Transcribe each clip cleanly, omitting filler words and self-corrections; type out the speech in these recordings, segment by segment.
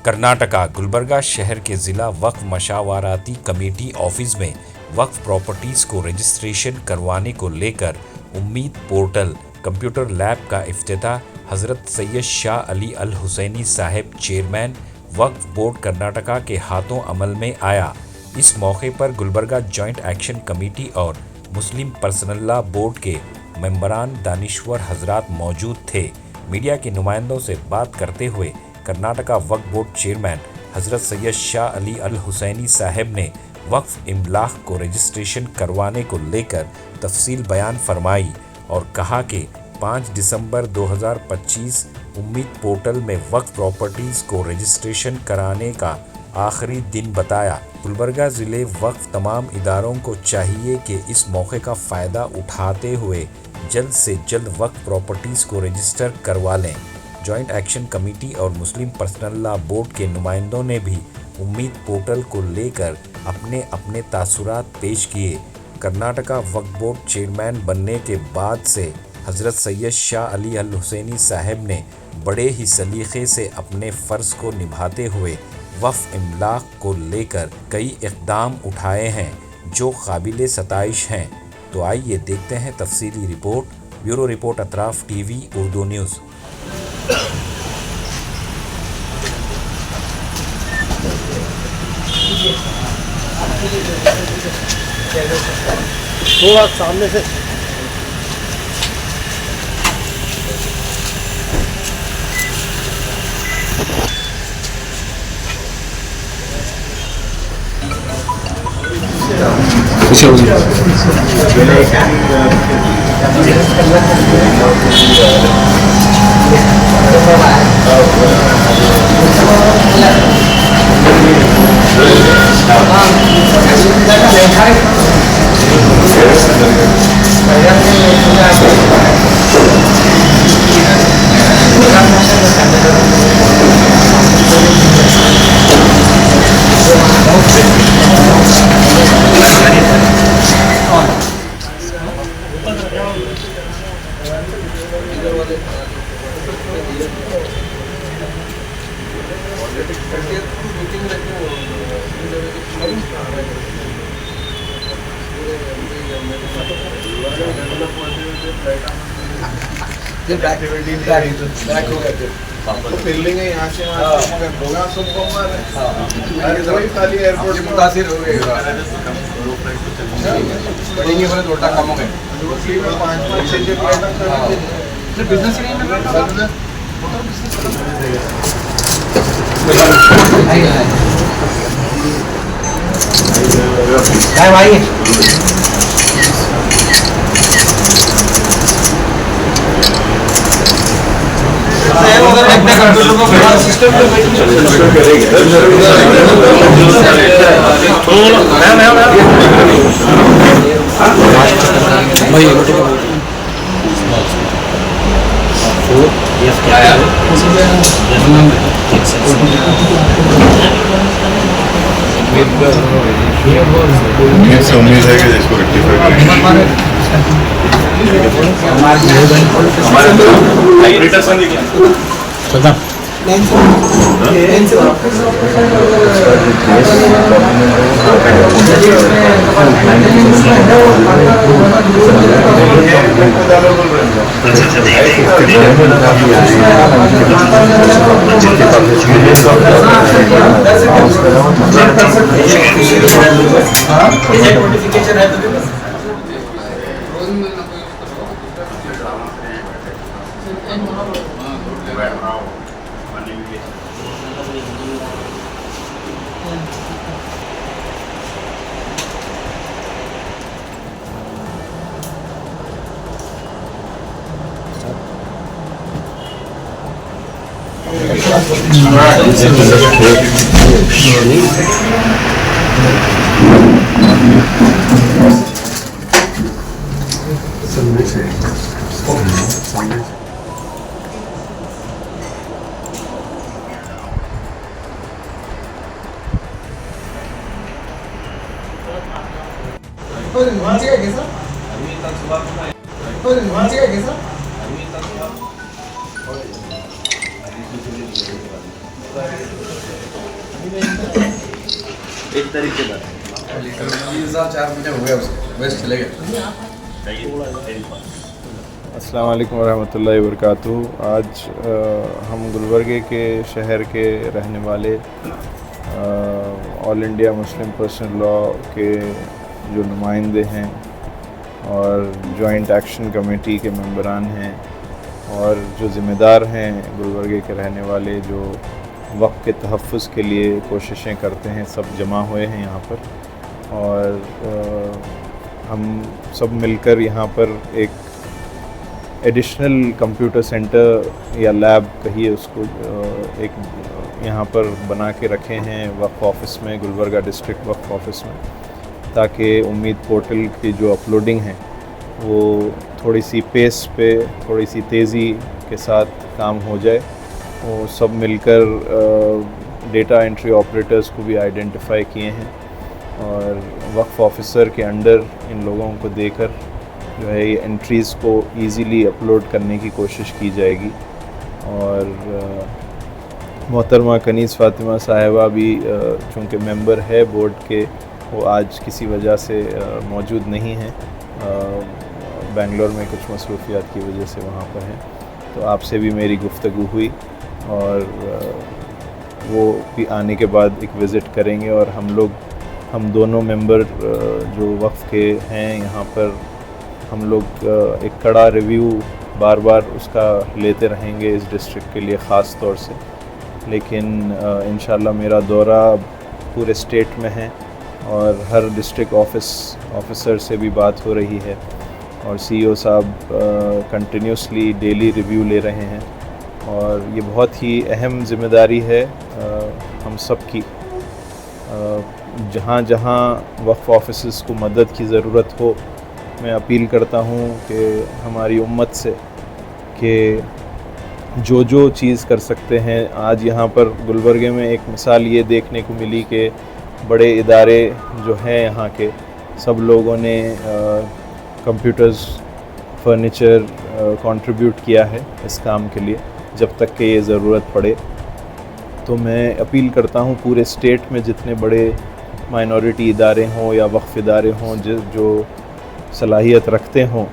کرناٹکا گلبرگہ شہر کے ضلع وقف مشاورتی کمیٹی آفس میں وقف پراپرٹیز کو رجسٹریشن کروانے کو لے کر امید پورٹل کمپیوٹر لیب کا افتتاح حضرت سید شاہ علی الحسینی صاحب چیئرمین وقف بورڈ کرناٹکا کے ہاتھوں عمل میں آیا۔ اس موقع پر گلبرگہ جوائنٹ ایکشن کمیٹی اور مسلم پرسنل لا بورڈ کے ممبران دانشور حضرات موجود تھے۔ میڈیا کے نمائندوں سے بات کرتے ہوئے کرناٹکا وقف بورڈ چیئرمین حضرت سید شاہ علی الحسینی صاحب نے وقف املاک کو رجسٹریشن کروانے کو لے کر تفصیل بیان فرمائی اور کہا کہ 5 دسمبر 2025 امید پورٹل میں وقف پراپرٹیز کو رجسٹریشن کرانے کا آخری دن بتایا۔ گلبرگہ ضلع وقف تمام اداروں کو چاہیے کہ اس موقع کا فائدہ اٹھاتے ہوئے جلد سے جلد وقف پراپرٹیز کو رجسٹر کروا لیں۔ جوائنٹ ایکشن کمیٹی اور مسلم پرسنل لا بورڈ کے نمائندوں نے بھی امید پورٹل کو لے کر اپنے اپنے تاثرات پیش کیے۔ کرناٹکا وقف بورڈ چیئرمین بننے کے بعد سے حضرت سید شاہ علی الحسینی صاحب نے بڑے ہی سلیقے سے اپنے فرض کو نبھاتے ہوئے وقف املاک کو لے کر کئی اقدام اٹھائے ہیں جو قابل ستائش ہیں۔ تو آئیے دیکھتے ہیں تفصیلی رپورٹ۔ بیورو رپورٹ اطراف ٹی وی اردو نیوز۔ تھوڑا سامنے سے متاثر ہو گئے کام ہو گئے بزنس بھائی امید ہے کہ اس کو एक तारीख के बाद 3,004 महीने हो गए उसके वेस्ट चले गए अस्सलाम वालेकुम वरहमतुल्लाहि वबरकातुहू। आज हम गुलबर्गे के शहर के रहने वाले all India Muslim personal law के जो नुमाइंदे हैं और जॉइंट एक्शन कमेटी के मेंबरान हैं और जो ज़िम्मेदार हैं गुलबर्गे के रहने वाले जो वक्त के तहफ़्फ़ुज़ के लिए कोशिशें करते हैं, सब जमा हुए हैं यहाँ पर। और हम सब मिलकर यहाँ पर एक एडिशनल कंप्यूटर सेंटर या लैब कहिए उसको एक यहाँ पर बना के रखे हैं वक्फ ऑफिस में, गुलबर्गा डिस्ट्रिक्ट वक्फ ऑफिस में, ताकि उम्मीद पोर्टल की जो अपलोडिंग है वो थोड़ी सी पेस पे, थोड़ी सी तेज़ी के साथ काम हो जाए। वो सब मिलकर डेटा एंट्री ऑपरेटर्स को भी आइडेंटिफाई किए हैं और वक्फ ऑफिसर के अंडर इन लोगों को देकर जो है ये एंट्रीज़ को इजीली अपलोड करने की कोशिश की जाएगी। और मोहतरमा कनीज़ फ़ातिमा साहिबा भी चूँकि मेंबर है बोर्ड के, वो आज किसी वजह से मौजूद नहीं हैं, बेंगलोर में कुछ मसरूफियात की वजह से वहाँ पर हैं। तो आपसे भी मेरी गुफ्तगू हुई और वो भी आने के बाद एक विज़िट करेंगे और हम दोनों मेंबर जो वक्फ के हैं यहाँ पर हम लोग एक कड़ा रिव्यू बार बार उसका लेते रहेंगे इस डिस्ट्रिक्ट के लिए ख़ास तौर से। लेकिन इंशाल्लाह मेरा दौरा पूरे स्टेट में है और हर डिस्ट्रिक्ट ऑफिसर से भी बात हो रही है और सीईओ साहब कंटिन्यूसली डेली रिव्यू ले रहे हैं। और ये बहुत ही अहम ज़िम्मेदारी है हम सब की। जहाँ जहाँ वक्फ ऑफिसर्स को मदद की ज़रूरत हो, मैं अपील करता हूँ कि हमारी उम्मत से कि जो चीज़ कर सकते हैं। आज यहाँ पर गुलबर्गे में एक मिसाल ये देखने को मिली कि बड़े इदारे जो हैं यहाँ के, सब लोगों ने कंप्यूटर्स, फर्नीचर कंट्रीब्यूट किया है इस काम के लिए जब तक कि ये ज़रूरत पड़े। तो मैं अपील करता हूँ पूरे स्टेट में जितने बड़े माइनॉरिटी इदारे हों या वक्फ इदारे हों जो सलाहियत रखते हों,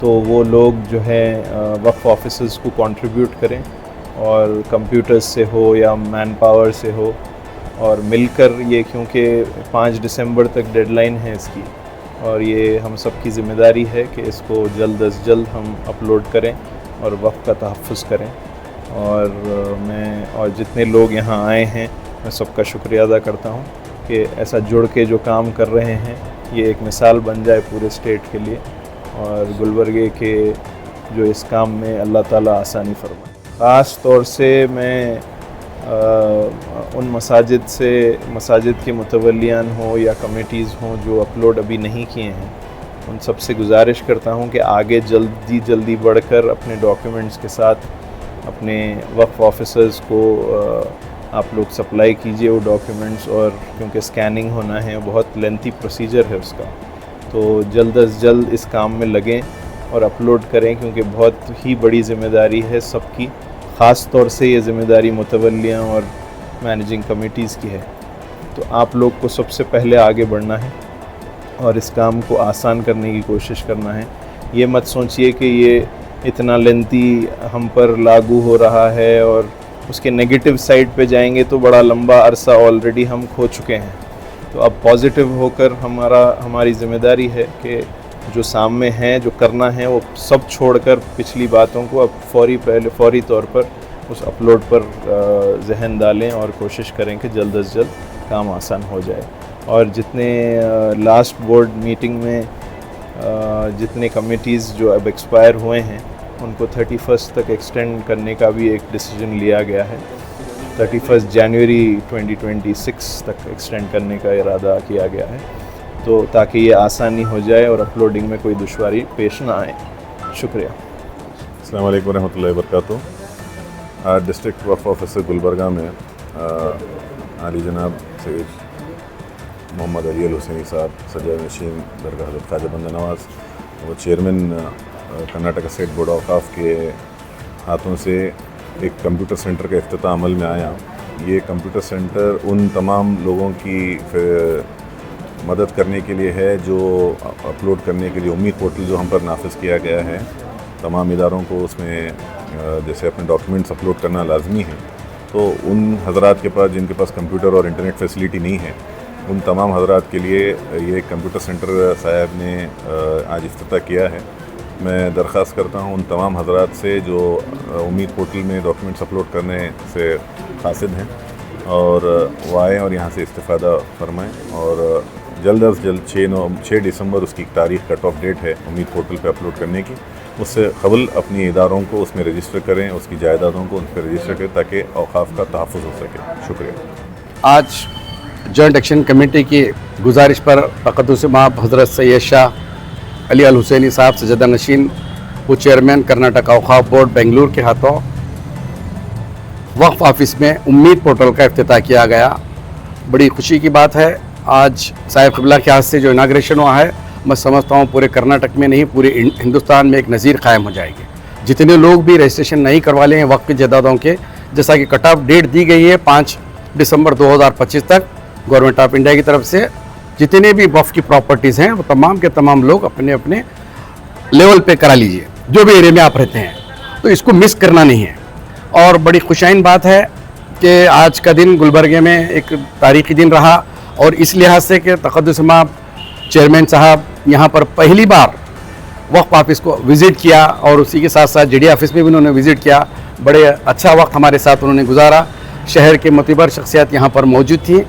तो वो लोग जो है वक्फ ऑफिसर्स को कंट्रीब्यूट करें और कंप्यूटर्स से हो या मैन पावर से हो और मिलकर ये, क्योंकि 5 दिसंबर तक डेडलाइन है इसकी और ये हम सब की ज़िम्मेदारी है कि इसको जल्द अज जल्द हम अपलोड करें और वक्फ का तहफ़्फ़ुज़ करें। और जितने लोग यहाँ आए हैं मैं सबका शुक्रिया अदा करता हूँ कि ऐसा जुड़ के जो काम कर रहे हैं ये एक मिसाल बन जाए पूरे स्टेट के लिए और गुलबर्गे के जो इस काम में अल्लाह ताला आसानी फरमाए। ख़ास तौर से मैं उन मसाजिद के मुतवल्लियान हों या कमेटीज़ हों जो अपलोड अभी नहीं किए हैं, उन सब से गुजारिश करता हूं कि आगे जल्दी बढ़कर अपने डॉक्यूमेंट्स के साथ अपने वक्फ ऑफिसर्स को आप लोग सप्लाई कीजिए वो डॉक्यूमेंट्स। और क्योंकि स्कैनिंग होना है, बहुत लेंथी प्रोसीजर है उसका, तो जल्द अज जल्द इस काम में लगें और अपलोड करें, क्योंकि बहुत ही बड़ी ज़िम्मेदारी है सबकी। ख़ास तौर से ये ज़िम्मेदारी मुतवल्लियाँ और मैनेजिंग कमेटीज़ की है। तो आप लोग को सबसे पहले आगे बढ़ना है और इस काम को आसान करने की कोशिश करना है। ये मत सोचिए कि ये इतना लेंथी हम पर लागू हो रहा है और उसके नेगेटिव साइड पे जाएंगे तो बड़ा लंबा अरसा ऑलरेडी हम खो चुके हैं। तो अब पॉजिटिव होकर हमारी ज़िम्मेदारी है कि जो सामने हैं, जो करना है, वो सब छोड़कर पिछली बातों को अब फौरी तौर पर उस अपलोड पर जहन डालें और कोशिश करें कि जल्द अज जल्द काम आसान हो जाए। और जितने लास्ट बोर्ड मीटिंग में जितने कमिटीज़ जो अब एक्सपायर हुए हैं उनको 31 तक एक्सटेंड करने का भी एक डिसीजन लिया गया है। 31 जनवरी 2026 तक एक्सटेंड करने का इरादा किया गया है, तो ताकि ये आसानी हो जाए और अपलोडिंग में कोई दुश्वारी पेश ना आए। शुक्रिया। अस्सलाम वालेकुम रहमतुल्लाहि वबरकातुहू। आज डिस्ट्रिक्ट वक्फ ऑफिसर गुलबर्गा में आली जनाब सैयद मोहम्मद अली अल हुसैनी साहब सजा नशीन दरगाह हज़रत ख्वाजा बंदा नवाज़, वो chairman Karnataka state board of औक़ाफ़ के हाथों से एक कंप्यूटर सेंटर का इफ्तिताह अमल में आया یہ کمپیوٹر سینٹر ان تمام لوگوں کی مدد کرنے کے لیے ہے جو اپلوڈ کرنے کے لیے امید پورٹل جو ہم پر نافذ کیا گیا ہے، تمام اداروں کو اس میں جیسے اپنے ڈاکیومنٹس اپلوڈ کرنا لازمی ہے، تو ان حضرات کے پاس جن کے پاس کمپیوٹر اور انٹرنیٹ فیسلٹی نہیں ہے، ان تمام حضرات کے لیے یہ کمپیوٹر سینٹر صاحب نے آج افتتاح کیا ہے۔ میں درخواست کرتا ہوں ان تمام حضرات سے جو امید پورٹل میں ڈاکیومنٹس اپلوڈ کرنے سے قاصد ہیں اور وہ آئیں اور یہاں سے استفادہ فرمائیں، اور جلد از جلد 6 دسمبر اس کی تاریخ کٹ آف ڈیٹ ہے امید پورٹل پہ اپلوڈ کرنے کی، اس سے قبل اپنی اداروں کو اس میں رجسٹر کریں، اس کی جائیدادوں کو ان پہ رجسٹر کریں تاکہ اوقاف کا تحفظ ہو سکے۔ شکریہ۔ آج جوائنٹ ایکشن کمیٹی کی گزارش پر تقدس مآب حضرت سید شاہ علی الحسینی صاحب سجدہ نشین و چیئرمین کرناٹک اوقاف بورڈ بنگلور کے ہاتھوں وقف آفس میں امید پورٹل کا افتتاح کیا گیا۔ بڑی خوشی کی بات ہے، آج صاحب قبلہ کے ہاتھ سے جو اناگریشن ہوا ہے، میں سمجھتا ہوں پورے کرناٹک میں نہیں پورے ہندوستان میں ایک نظیر قائم ہو جائے گی۔ جتنے لوگ بھی رجسٹریشن نہیں کروا لے ہیں وقف کی جائیدادوں کے، جیسا کہ کٹ آف ڈیٹ دی گئی ہے 5 دسمبر 2025 تک گورنمنٹ آف انڈیا کی طرف سے، جتنے بھی وقف کی پراپرٹیز ہیں وہ تمام کے تمام لوگ اپنے اپنے لیول پہ کرا لیجئے، جو بھی ایریا میں آپ رہتے ہیں، تو اس کو مس کرنا نہیں ہے۔ اور بڑی خوشائن بات ہے کہ آج کا دن گلبرگے میں ایک تاریخی دن رہا، اور اس لحاظ سے کہ تقدس مآب چیئرمین صاحب یہاں پر پہلی بار وقف آفس کو وزٹ کیا، اور اسی کے ساتھ ساتھ جی ڈی آفس میں بھی انہوں نے وزٹ کیا۔ بڑے اچھا وقت ہمارے ساتھ انہوں نے گزارا، شہر کے معتبر شخصیات یہاں پر موجود تھیں۔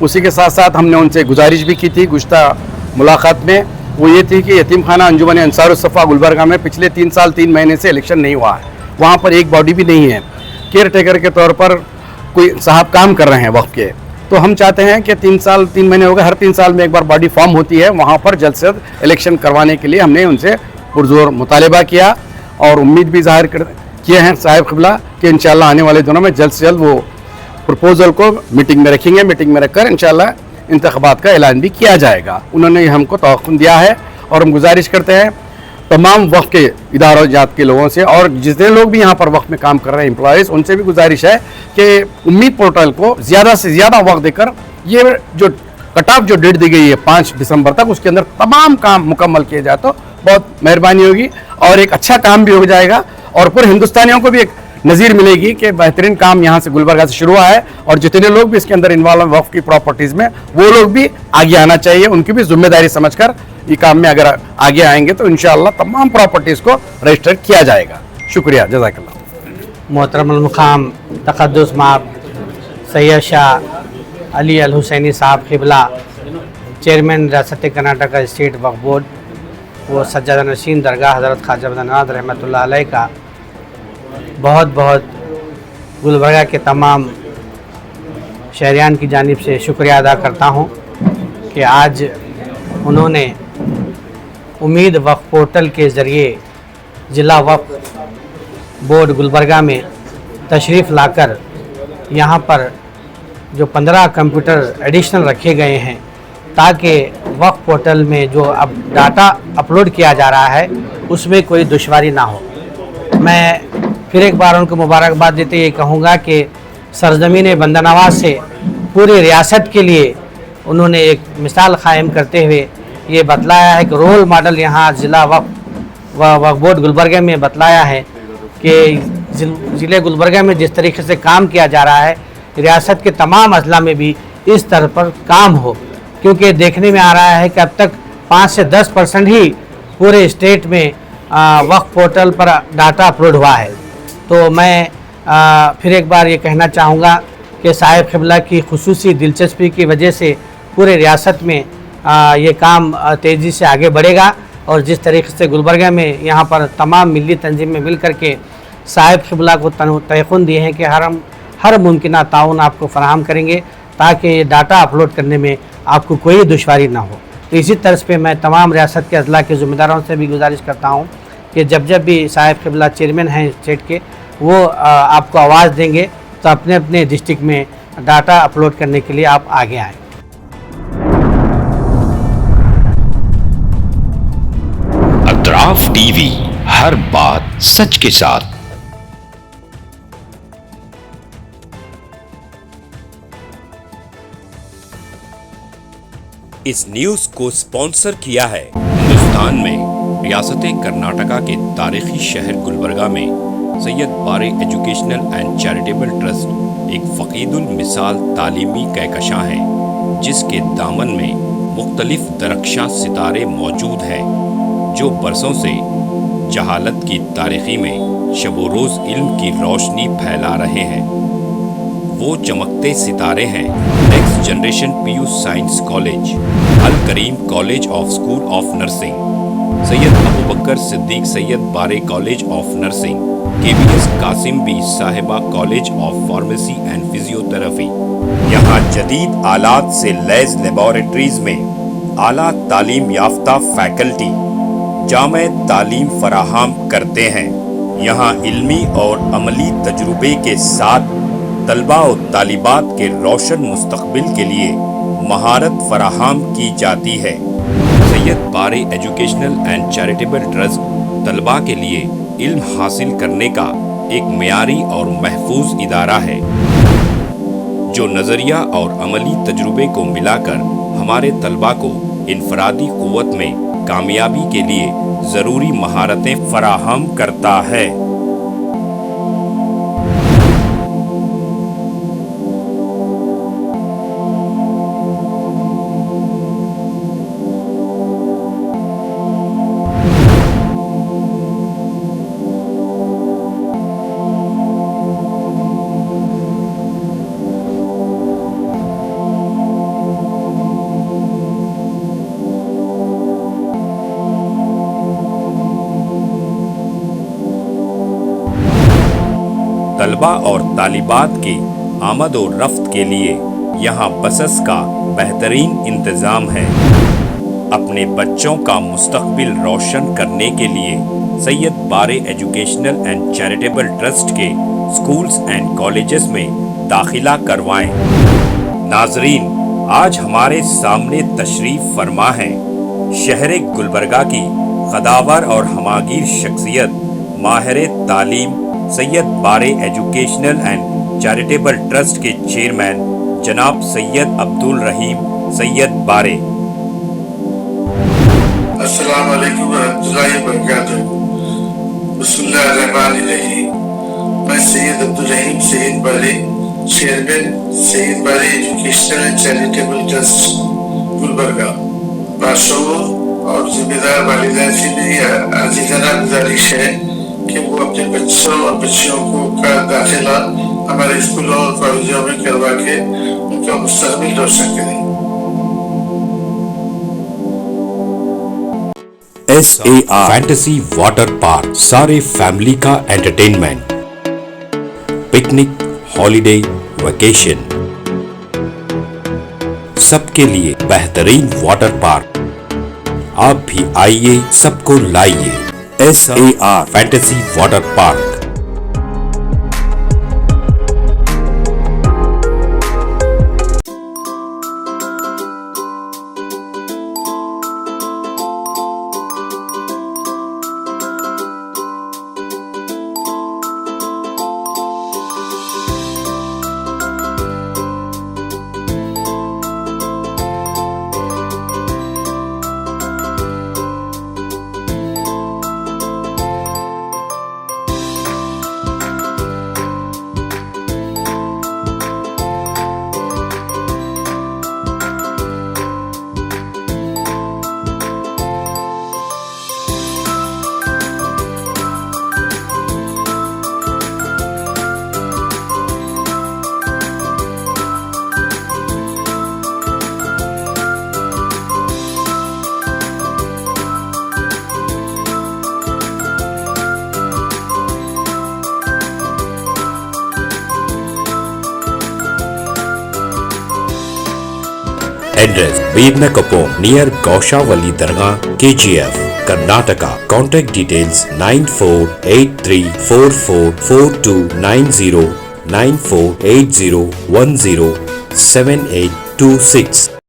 اسی کے ساتھ ساتھ ہم نے ان سے گزارش بھی کی تھی گزشتہ ملاقات میں، وہ یہ تھی کہ یتیم خانہ انجمن انصار الصفا گلبرگہ میں پچھلے 3 سال 3 مہینے سے الیکشن نہیں ہوا ہے، وہاں پر ایک باڈی بھی نہیں ہے، کیئر ٹیکر کے طور پر کوئی صاحب کام کر رہے ہیں وقف کے، تو ہم چاہتے ہیں کہ 3 سال 3 مہینے ہو گئے، ہر 3 سال میں ایک بار باڈی فارم ہوتی ہے، وہاں پر جلد سے جلد الیکشن کروانے کے لیے ہم نے ان سے پرزور مطالبہ کیا، اور امید بھی ظاہر کیے ہیں صاحب قبلہ کہ انشاءاللہ آنے والے دنوں میں جلد سے جلد وہ پرپوزل کو میٹنگ میں رکھیں گے، میٹنگ میں رکھ کر انشاءاللہ انتخابات کا اعلان بھی کیا جائے گا۔ انہوں نے ہم کو توقع دیا ہے، اور ہم گزارش کرتے ہیں تمام وقف کے اداروں جات کے لوگوں سے، اور جتنے لوگ بھی یہاں پر وقف میں کام کر رہے ہیں امپلائیز، ان سے بھی گزارش ہے کہ امید پورٹل کو زیادہ سے زیادہ وقت دے کر یہ جو کٹ آف جو ڈیٹ دی گئی ہے 5 دسمبر تک، اس کے اندر تمام کام مکمل کیے جائے تو بہت مہربانی ہوگی، اور ایک اچھا کام بھی ہو جائے گا، اور پورے ہندوستانیوں کو بھی ایک نظیر ملے گی کہ بہترین کام یہاں سے گلبرگہ سے شروع ہوا ہے، اور جتنے لوگ بھی اس کے اندر انوالو ہیں وقف کی پراپرٹیز میں، وہ لوگ بھی آگے آنا چاہیے، ان کی بھی ذمہ داری سمجھ کر یہ کام میں اگر آگے آئیں گے تو انشاءاللہ تمام پراپرٹیز کو رجسٹر کیا جائے گا۔ شکریہ، جزاک اللہ۔ محترم المقام تقدس مآب سید شاہ علی الحسینی صاحب قبلہ چیئرمین ریاست کرناٹک اسٹیٹ وقف بورڈ و سجادہ نشین درگاہ حضرت خواجہ بدرناتھ رحمۃ اللہ علیہ کا بہت بہت گلبرگہ کے تمام شہریان کی جانب سے شکریہ ادا کرتا ہوں کہ آج انہوں نے امید وقف پورٹل کے ذریعے ضلع وقف بورڈ گلبرگہ میں تشریف لا کر یہاں پر جو 15 کمپیوٹر ایڈیشنل رکھے گئے ہیں تاکہ وقف پورٹل میں جو اب ڈاٹا اپلوڈ کیا جا رہا ہے اس میں کوئی دشواری نہ ہو۔ میں پھر ایک بار ان کو مبارکباد دیتے یہ کہوں گا کہ سرزمین بندہ نواز سے پوری ریاست کے لیے انہوں نے ایک مثال قائم کرتے ہوئے یہ بتلایا ہے کہ رول ماڈل یہاں ضلع وقف بورڈ گلبرگہ میں بتلایا ہے کہ ضلع گلبرگہ میں جس طریقے سے کام کیا جا رہا ہے ریاست کے تمام اضلاع میں بھی اس طرح پر کام ہو، کیونکہ دیکھنے میں آ رہا ہے کہ اب تک 5 سے 10% ہی پورے اسٹیٹ میں وقف پورٹل پر ڈاٹا اپلوڈ ہوا ہے۔ تو میں پھر ایک بار یہ کہنا چاہوں گا کہ صاحب قبلہ کی خصوصی دلچسپی کی وجہ سے پورے ریاست میں یہ کام تیزی سے آگے بڑھے گا، اور جس طریقے سے گلبرگہ میں یہاں پر تمام ملی تنظیمیں مل کر کے صاحب قبلہ کو تیقن دیے ہیں کہ ہر ممکنہ تعاون آپ کو فراہم کریں گے تاکہ یہ ڈاٹا اپلوڈ کرنے میں آپ کو کوئی دشواری نہ ہو۔ تو اسی طرز پہ میں تمام ریاست کے اضلاع کے ذمہ داروں سے بھی گزارش کرتا ہوں کہ جب بھی صاحب قبلہ چیئرمین ہیں اسٹیٹ کے، وہ آپ کو آواز دیں گے تو اپنے اپنے ڈسٹرکٹ میں ڈاٹا اپلوڈ کرنے کے لیے آپ آگے آئیں۔ اطراف ٹی وی، ہر بات سچ کے ساتھ۔ इस न्यूज को स्पॉन्सर किया है। हिंदुस्तान में रियासत कर्नाटका के तारीखी शहर गुलबर्गा में Syed Bare educational and charitable trust एक फ़कीदुल मिसाल तालीमी कहकशां है, जिसके दामन में मुख्तलिफ दरख्शां सितारे मौजूद हैं जो बरसों से जहालत की तारीखी में शब रोज़ इल्म की रोशनी फैला रहे हैं। वो चमकते सितारे हैं next generation PU science college, Al Karim college of school of nursing, Syed Abu Bakr Siddique Syed Bare college of nursing, KBS Kasim Bi Sahiba college of pharmacy and physiotherapy. यहाँ जदीद आलात से लैस लेबोरेटरीज में आला तालीम याफ्ता फैकल्टी जामे तालीम फराहम करते हैं। यहाँ इल्मी और अमली तजुर्बे के साथ तलबा और तालिबात के रोशन मुस्तकबिल के लिए महारत फराहम की जाती है। Syed Bare educational and charitable trust तलबा के लिए इल्म हासिल करने का एक मियारी और महफूज इदारा है, जो नज़रिया और अमली तजुर्बे को मिलाकर हमारे तलबा को इनफरादी क़ुव्वत में कामयाबी के लिए ज़रूरी महारतें फराहम करता है। तलबा और तालिबात की आमद और रफ्त के लिए यहाँ बसेस का बेहतरीन इंतज़ाम है। अपने बच्चों का मुस्तकबिल रोशन करने के लिए Syed Bare educational and charitable trust के स्कूल्स एंड कॉलेजेस में दाखिला करवाएं। नाजरीन, आज हमारे सामने तशरीफ़ फरमा है शहर गुलबर्गा की कदावर और हमागीर शख्सियत माहिर तालीम Syed Bare educational and charitable trust के चेयरमैन जनाब सैयद अब्दुल रहीम सैयद बारे। अस्सलाम वालेकुम रहमतुल्लाहि व बरकातुहू। बिस्मिल्लाहिर्रहमानिर्रहीम। मैं सैयद अब्दुल रहीम सैयद बारे, chairman Syed Bare educational and charitable trust Gulbarga, बादशाहों और जिम्मेदार वालिदैन से मेरी अजीज़ाना गुजारिश है कि वो अपने बच्चों और बच्चियों को का दाखिला हमारे स्कूलों और कॉलेजों में करवा के उनका मुस्तकबिल रोशन करें। SAR फैंटेसी वाटर पार्क, सारे फैमिली का एंटरटेनमेंट, पिकनिक, हॉलिडे, वेकेशन, सबके लिए बेहतरीन वाटर पार्क। आप भी आइए, सबको लाइए। SAR fantasy water park. Address: Veerna Kapur, near Gaushawali Dargah, KGF, Karnataka. Contact details: 9483444290, 9480107826.